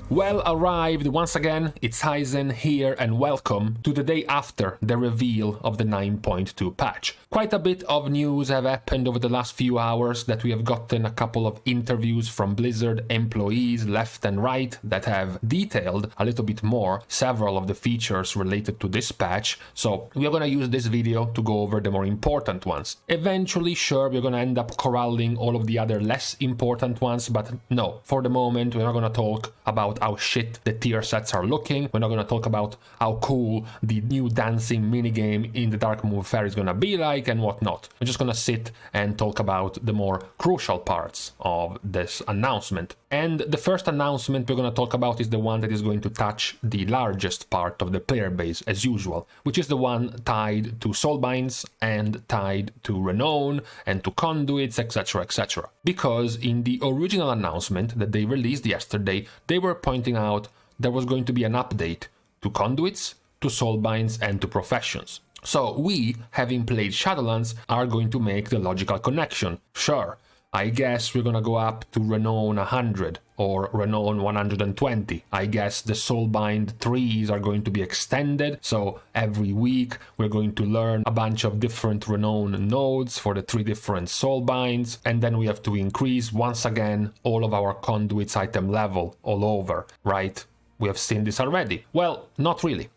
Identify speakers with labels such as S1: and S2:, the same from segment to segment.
S1: Well arrived once again, it's Izen here and welcome to the day after the reveal of the 9.2 patch. Quite a bit of news have happened over the last few hours that we have gotten a couple of interviews from Blizzard employees left and right that have detailed a little bit more several of the features related to this patch, so we are going to use this video to go over the more important ones. Eventually, sure, we're going to end up corralling all of the other less important ones, but no, for the moment we're not going to talk about how shit the tier sets are looking. We're not going to talk about how cool the new dancing minigame in the Dark Moon Fair is going to be like and whatnot. We're just going to sit and talk about the more crucial parts of this announcement. And the first announcement we're going to talk about is the one that is going to touch the largest part of the player base as usual, which is the one tied to Soulbinds and tied to Renown and to Conduits, etc, etc. Because in the original announcement that they released yesterday, they were pointing out there was going to be an update to Conduits, to Soulbinds and to Professions. So we, having played Shadowlands, are going to make the logical connection. Sure, I guess we're gonna go up to Renown 100 or Renown 120. I guess the Soulbind trees are going to be extended, so every week we're going to learn a bunch of different Renown nodes for the 3 different Soulbinds, and then we have to increase once again all of our Conduits item level all over, right? We have seen this already. Well, not really,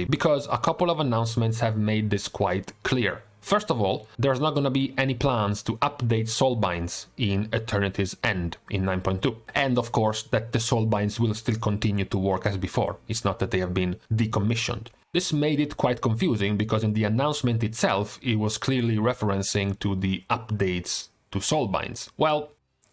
S1: because a couple of announcements have made this quite clear. First of all, there's not going to be any plans to update Soulbinds in Eternity's End in 9.2. And of course, that the Soulbinds will still continue to work as before. It's not that they have been decommissioned. This made it quite confusing because in the announcement itself, it was clearly referencing to the updates to Soulbinds. Well,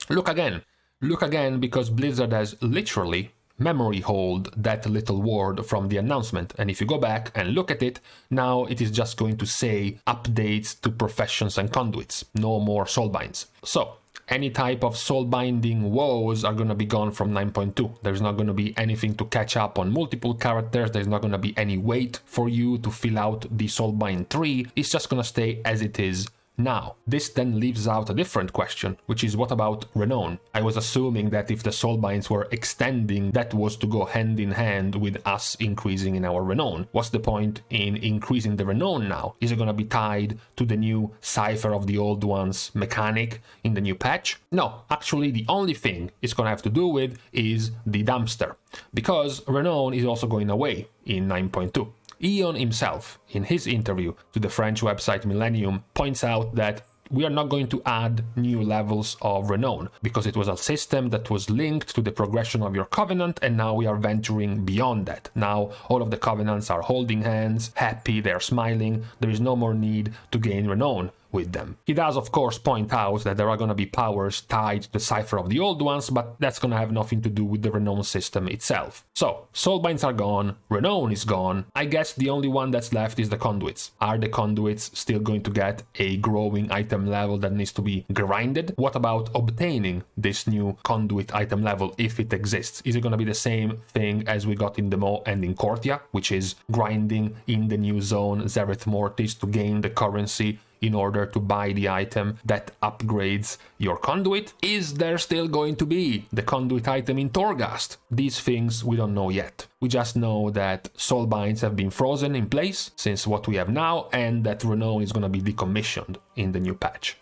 S1: look again because Blizzard has literally memory hold that little word from the announcement, and if you go back and look at it, now it is just going to say updates to Professions and Conduits, no more Soulbinds. So any type of soulbinding woes are going to be gone from 9.2. There's not going to be anything to catch up on multiple characters, there's not going to be any wait for you to fill out the soulbind tree, it's just going to stay as it is now. This then leaves out a different question, which is what about Renown? I was assuming that if the Soulbinds were extending, that was to go hand in hand with us increasing in our Renown. What's the point in increasing the Renown now? Is it going to be tied to the new Cipher of the Old Ones mechanic in the new patch? No, actually the only thing it's going to have to do with is the dumpster, because Renown is also going away in 9.2. Ion himself, in his interview to the French website Millennium, points out that we are not going to add new levels of Renown, because it was a system that was linked to the progression of your Covenant, and now we are venturing beyond that. Now all of the Covenants are holding hands, happy, they're smiling, there is no more need to gain Renown with them. He does of course point out that there are going to be powers tied to the Cipher of the Old Ones, but that's going to have nothing to do with the Renown system itself. So, Soulbinds are gone, Renown is gone, I guess the only one that's left is the Conduits. Are the Conduits still going to get a growing item level that needs to be grinded? What about obtaining this new Conduit item level if it exists? Is it going to be the same thing as we got in Demo and in Cortia, which is grinding in the new zone Zereth Mortis to gain the currency in order to buy the item that upgrades your Conduit? Is there still going to be the Conduit item in Torghast? These things we don't know yet. We just know that Soulbinds have been frozen in place since what we have now, and that Renown is going to be decommissioned in the new patch.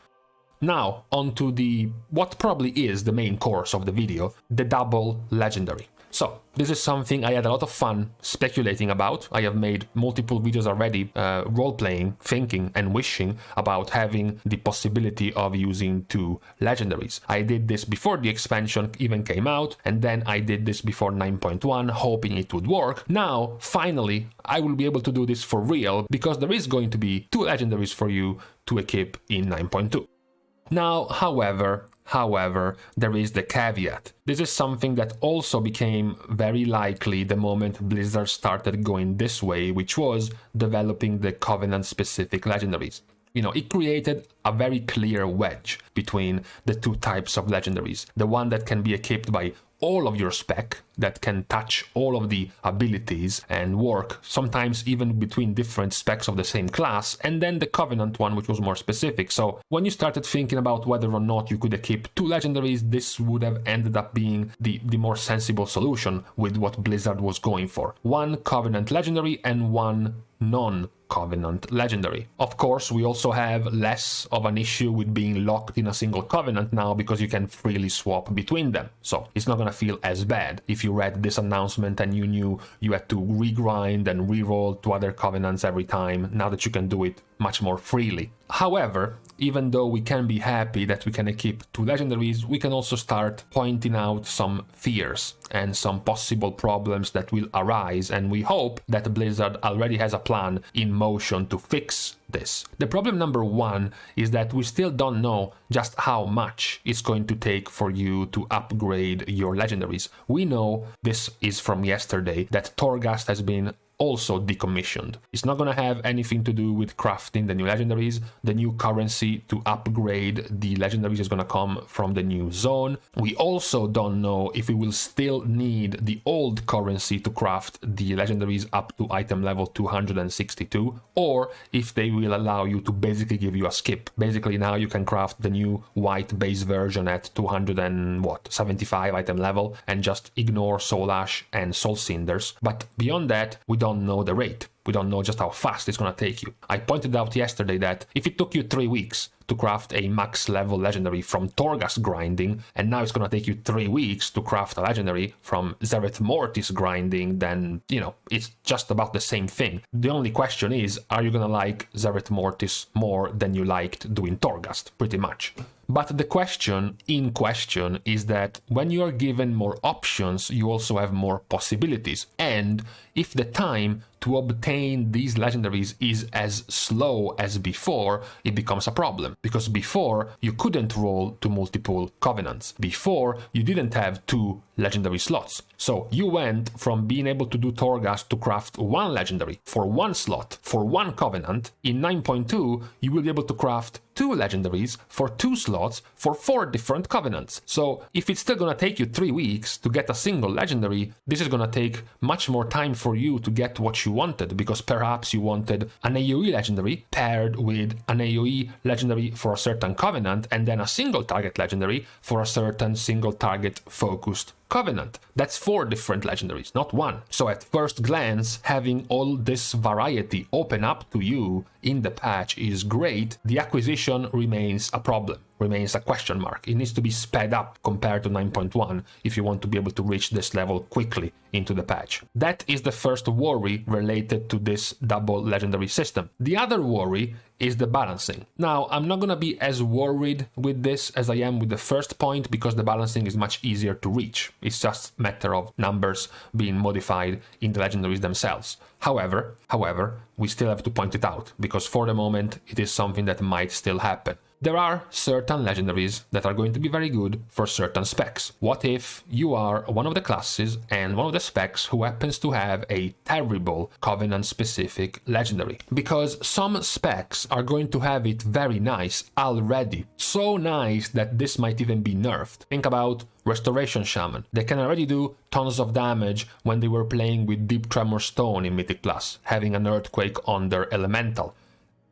S1: Now, onto the what probably is the main course of the video, the double legendary. So, this is something I had a lot of fun speculating about. I have made multiple videos already, role-playing, thinking and wishing about having the possibility of using 2 legendaries. I did this before the expansion even came out, and then I did this before 9.1, hoping it would work. Now, finally, I will be able to do this for real, because there is going to be 2 legendaries for you to equip in 9.2. Now, however, there is the caveat. This is something that also became very likely the moment Blizzard started going this way, which was developing the Covenant-specific legendaries. You know, it created a very clear wedge between the 2 types of legendaries. The one that can be equipped by all of your spec that can touch all of the abilities and work, sometimes even between different specs of the same class, and then the Covenant one, which was more specific. So when you started thinking about whether or not you could equip 2 legendaries, this would have ended up being the more sensible solution with what Blizzard was going for. 1 Covenant legendary and 1 non-Covenant legendary. Of course, we also have less of an issue with being locked in a single Covenant now because you can freely swap between them. So it's not gonna feel as bad if you read this announcement and you knew you had to regrind and reroll to other Covenants every time, now that you can do it much more freely. However, even though we can be happy that we can equip 2 legendaries, we can also start pointing out some fears and some possible problems that will arise, and we hope that Blizzard already has a plan in motion to fix this. The problem number 1 is that we still don't know just how much it's going to take for you to upgrade your legendaries. We know, this is from yesterday, that Torghast has been also decommissioned. It's not going to have anything to do with crafting the new legendaries. The new currency to upgrade the legendaries is going to come from the new zone. We also don't know if we will still need the old currency to craft the legendaries up to item level 262, or if they will allow you to basically give you a skip. Basically now you can craft the new white base version at 275 item level and just ignore Soul Ash and Soul Cinders. But beyond that, we don't know the rate. We don't know just how fast it's going to take you. I pointed out yesterday that if it took you 3 weeks to craft a max level legendary from Torghast grinding, and now it's going to take you 3 weeks to craft a legendary from Zereth Mortis grinding, then, you know, it's just about the same thing. The only question is, are you going to like Zereth Mortis more than you liked doing Torghast? Pretty much. But the question in question is that when you are given more options, you also have more possibilities. And if the time to obtain these legendaries is as slow as before, it becomes a problem. Because before, you couldn't roll to multiple Covenants. Before, you didn't have 2 legendary slots. So you went from being able to do Torghast to craft 1 legendary for 1 slot for 1 Covenant. In 9.2, you will be able to craft 2 legendaries for 2 slots for 4 different Covenants. So if it's still gonna take you 3 weeks to get a single legendary, this is gonna take much more time for you to get what you wanted, because perhaps you wanted an AoE legendary paired with an AoE legendary for a certain Covenant, and then a single target legendary for a certain single target focused Covenant. That's 4 different legendaries, not 1. So at first glance, having all this variety open up to you in the patch is great. The acquisition remains a problem, remains a question mark. It needs to be sped up compared to 9.1 if you want to be able to reach this level quickly into the patch. That is the first worry related to this double legendary system. The other worry is the balancing. Now, I'm not gonna be as worried with this as I am with the first point, because the balancing is much easier to reach. It's just a matter of numbers being modified in the legendaries themselves. However, we still have to point it out, because for the moment it is something that might still happen. There are certain legendaries that are going to be very good for certain specs. What if you are one of the classes and one of the specs who happens to have a terrible Covenant-specific legendary? Because some specs are going to have it very nice already. So nice that this might even be nerfed. Think about Restoration Shaman. They can already do tons of damage when they were playing with Deep Tremor Stone in Mythic Plus, having an Earthquake on their Elemental.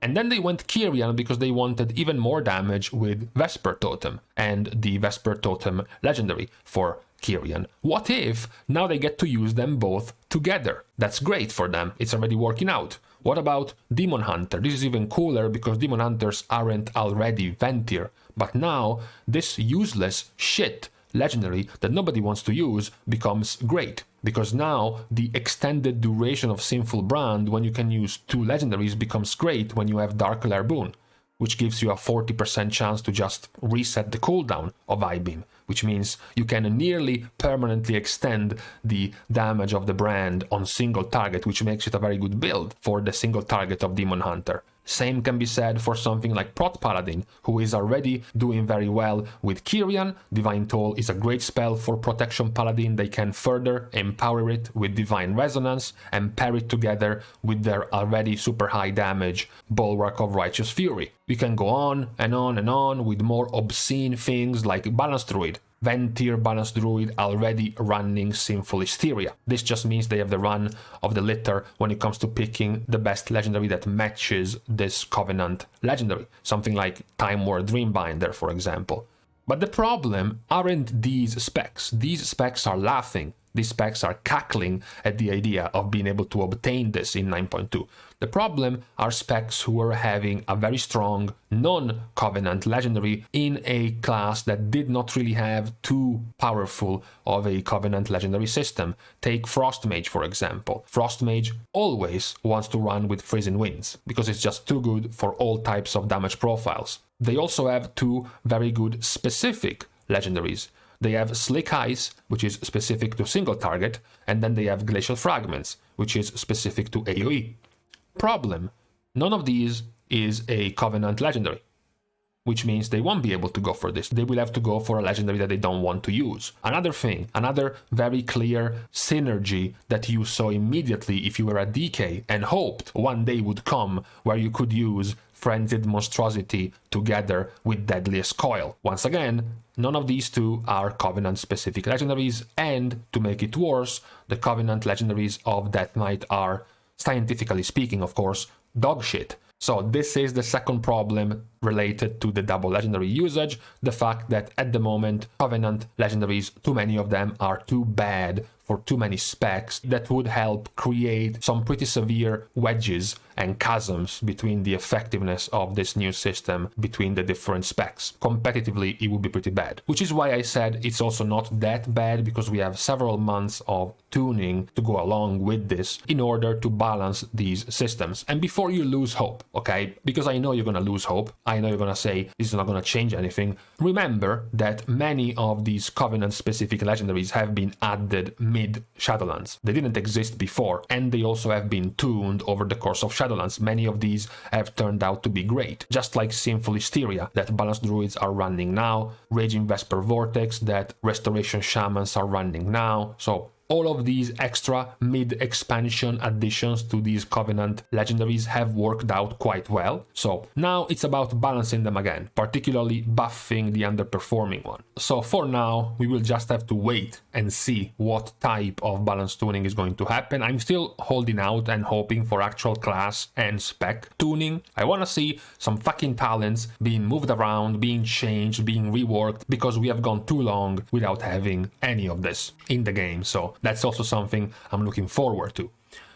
S1: And then they went Kyrian because they wanted even more damage with Vesper Totem and the Vesper Totem legendary for Kyrian. What if now they get to use them both together? That's great for them, it's already working out. What about Demon Hunter? This is even cooler because Demon Hunters aren't already Ventir, but now this useless shit legendary that nobody wants to use becomes great, because now the extended duration of Sinful Brand when you can use 2 legendaries becomes great when you have Dark Lair Boon, which gives you a 40% chance to just reset the cooldown of I-Beam, which means you can nearly permanently extend the damage of the brand on single target, which makes it a very good build for the single target of Demon Hunter. Same can be said for something like Prot Paladin, who is already doing very well with Kyrian. Divine Toll is a great spell for Protection Paladin. They can further empower it with Divine Resonance and pair it together with their already super high damage Bulwark of Righteous Fury. We can go on and on and on with more obscene things like Balance Druid. Ventier balanced druid already running Sinful Hysteria. This just means they have the run of the litter when it comes to picking the best legendary that matches this Covenant legendary. Something like Time War Dreambinder, for example. But the problem aren't these specs. These specs are laughing. These specs are cackling at the idea of being able to obtain this in 9.2. The problem are specs who are having a very strong non-Covenant legendary in a class that did not really have too powerful of a Covenant legendary system. Take Frostmage, for example. Frostmage always wants to run with Freezing Winds because it's just too good for all types of damage profiles. They also have two very good specific legendaries. They have Slick Ice, which is specific to single target, and then they have Glacial Fragments, which is specific to AoE. Problem: none of these is a Covenant legendary, which means they won't be able to go for this. They will have to go for a legendary that they don't want to use. Another thing, another very clear synergy that you saw immediately if you were a DK and hoped one day would come where you could use Frenzied Monstrosity together with Deadliest Coil. Once again, none of these two are Covenant-specific legendaries, and to make it worse, the Covenant legendaries of Death Knight are, scientifically speaking of course, dogshit. So this is the second problem related to the double legendary usage, the fact that at the moment Covenant legendaries, too many of them are too bad for too many specs that would help create some pretty severe wedges and chasms between the effectiveness of this new system between the different specs. Competitively, it would be pretty bad. Which is why I said it's also not that bad, because we have several months of tuning to go along with this in order to balance these systems. And before you lose hope, okay, because I know you're gonna lose hope, I know you're gonna say this is not gonna change anything, remember that many of these Covenant-specific legendaries have been added mid Shadowlands. They didn't exist before, and they also have been tuned over the course of Shadowlands. Many of these have turned out to be great, just like Sinful Hysteria that Balanced Druids are running now, Raging Vesper Vortex that Restoration Shamans are running now. So all of these extra mid-expansion additions to these Covenant legendaries have worked out quite well. So now it's about balancing them again, particularly buffing the underperforming one. So for now, we will just have to wait and see what type of balance tuning is going to happen. I'm still holding out and hoping for actual class and spec tuning. I want to see some fucking talents being moved around, being changed, being reworked, because we have gone too long without having any of this in the game. So that's also something I'm looking forward to.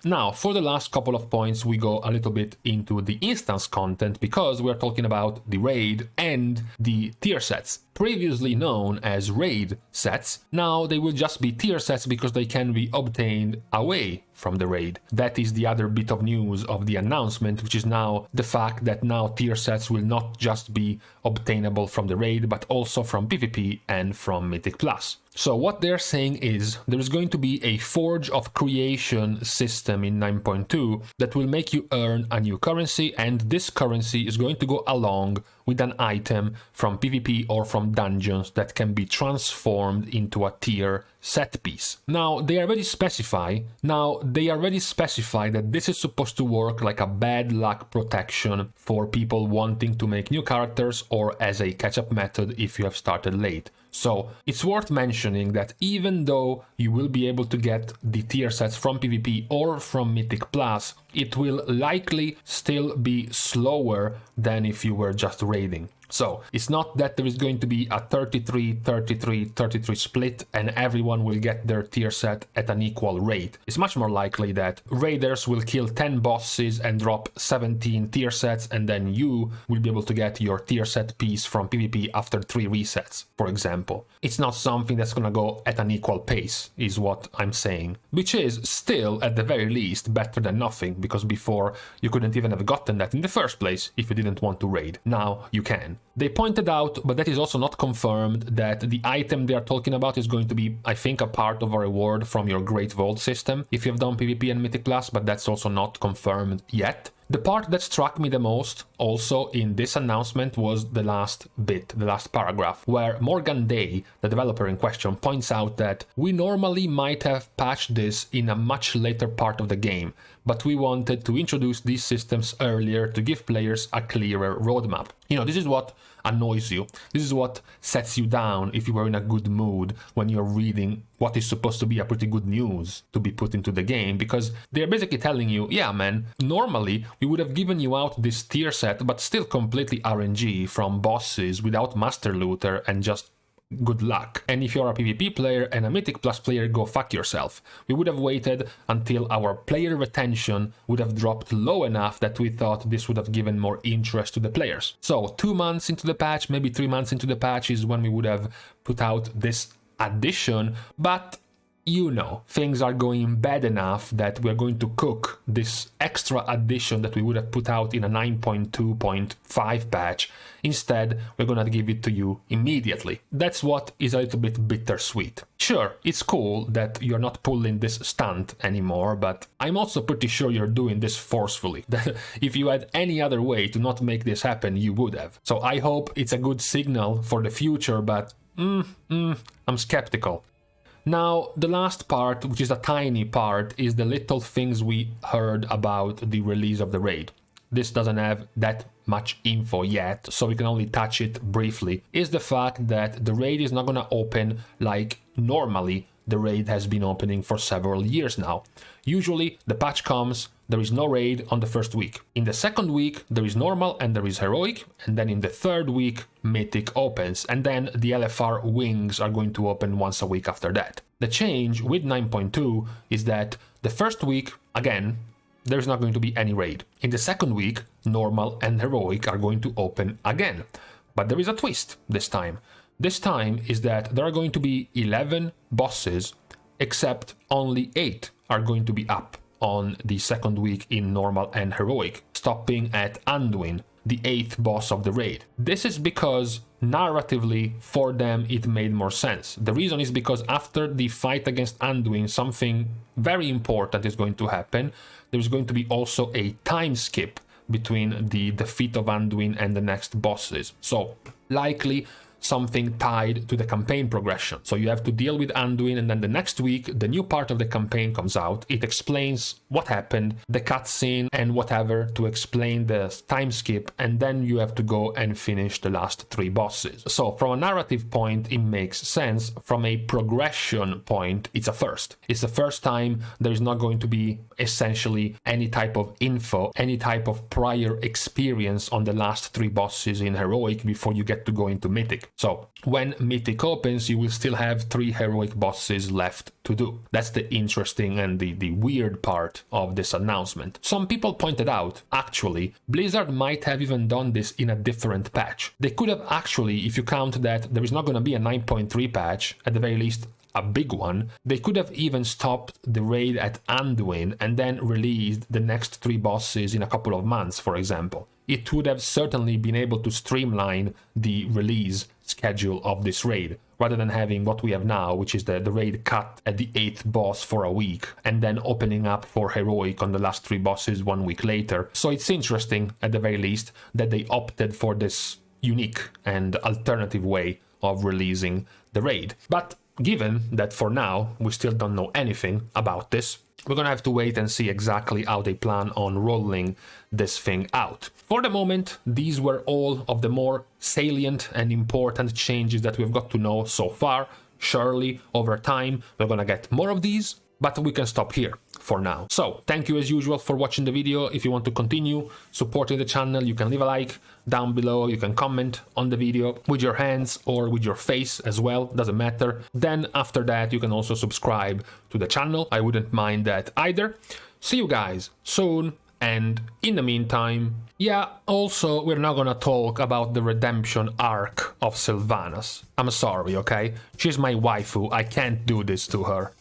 S1: Now, for the last couple of points, we go a little bit into the instance content, because we're talking about the raid and the tier sets. Previously known as raid sets, now they will just be tier sets because they can be obtained away from the raid. That is the other bit of news of the announcement, which is now the fact that now tier sets will not just be obtainable from the raid, but also from PvP and from Mythic Plus. So what they're saying is there is going to be a Forge of Creation system in 9.2 that will make you earn a new currency, and this currency is going to go along with an item from PvP or from dungeons that can be transformed into a tier set piece. Now, they already specify that this is supposed to work like a bad luck protection for people wanting to make new characters, or as a catch-up method if you have started late. So it's worth mentioning that even though you will be able to get the tier sets from PvP or from Mythic Plus, it will likely still be slower than if you were just raiding. So it's not that there is going to be a 33-33-33 split and everyone will get their tier set at an equal rate. It's much more likely that raiders will kill 10 bosses and drop 17 tier sets, and then you will be able to get your tier set piece from PvP after 3 resets, for example. It's not something that's gonna go at an equal pace, is what I'm saying. Which is still, at the very least, better than nothing, because before you couldn't even have gotten that in the first place if you didn't want to raid. Now you can. They pointed out, but that is also not confirmed, that the item they are talking about is going to be, I think, a part of a reward from your Great Vault system if you have done PvP and Mythic Plus, but that's also not confirmed yet. The part that struck me the most also in this announcement was the last bit, the last paragraph, where Morgan Day, the developer in question, points out that we normally might have patched this in a much later part of the game, but we wanted to introduce these systems earlier to give players a clearer roadmap. You know, this is what annoys you. This is what sets you down if you were in a good mood when you're reading what is supposed to be a pretty good news to be put into the game, because they're basically telling you, yeah man, normally we would have given you out this tier set but still completely RNG from bosses without Master Looter and just good luck. And if you're a PvP player and a Mythic Plus player, go fuck yourself. We would have waited until our player retention would have dropped low enough that we thought this would have given more interest to the players. So 2 months into the patch, maybe 3 months into the patch is when we would have put out this addition, but you know, things are going bad enough that we're going to cook this extra addition that we would have put out in a 9.2.5 patch. Instead, we're gonna give it to you immediately. That's what is a little bit bittersweet. Sure, it's cool that you're not pulling this stunt anymore, but I'm also pretty sure you're doing this forcefully. That if you had any other way to not make this happen, you would have. So I hope it's a good signal for the future, but I'm skeptical. Now, the last part, which is a tiny part, is the little things we heard about the release of the raid. This doesn't have that much info yet, so we can only touch it briefly, is the fact that the raid is not gonna open like normally the raid has been opening for several years now. Usually, the patch comes, there is no raid on the first week. In the second week, there is normal and there is heroic, and then in the third week, mythic opens, and then the LFR wings are going to open once a week after that. The change with 9.2 is that the first week, again, there's not going to be any raid. In the second week, normal and heroic are going to open again. But there is a twist this time. This time is that there are going to be 11 bosses, except only 8 are going to be up on the second week in normal and heroic, stopping at Anduin, the 8th boss of the raid. This is because narratively for them it made more sense. The reason is because after the fight against Anduin, something very important is going to happen. There's going to be also a time skip between the defeat of Anduin and the next bosses. So likely something tied to the campaign progression. So you have to deal with Anduin, and then the next week the new part of the campaign comes out. It explains what happened, the cutscene and whatever to explain the time skip, and then you have to go and finish the last 3 bosses. So from a narrative point it makes sense. From a progression point it's a first. It's the first time there is not going to be essentially any type of info, any type of prior experience on the last 3 bosses in heroic before you get to go into mythic. So when mythic opens, you will still have 3 heroic bosses left to do. That's the interesting and the weird part of this announcement. Some people pointed out, actually, Blizzard might have even done this in a different patch. They could have actually, if you count that there is not going to be a 9.3 patch, at the very least a big one, they could have even stopped the raid at Anduin and then released the next 3 bosses in a couple of months, for example. It would have certainly been able to streamline the release schedule of this raid, rather than having what we have now, which is the raid cut at the 8th boss for a week, and then opening up for heroic on the last 3 bosses 1 week later. So it's interesting, at the very least, that they opted for this unique and alternative way of releasing the raid. But given that for now we still don't know anything about this, we're gonna have to wait and see exactly how they plan on rolling this thing out. For the moment, these were all of the more salient and important changes that we've got to know so far. Surely, over time, we're gonna get more of these, but we can stop here for now. So, thank you as usual for watching the video. If you want to continue supporting the channel, you can leave a like down below, you can comment on the video with your hands or with your face as well, doesn't matter. Then after that, you can also subscribe to the channel. I wouldn't mind that either. See you guys soon, and in the meantime, yeah, also, we're not gonna talk about the redemption arc of Sylvanas. I'm sorry, okay? She's my waifu, I can't do this to her.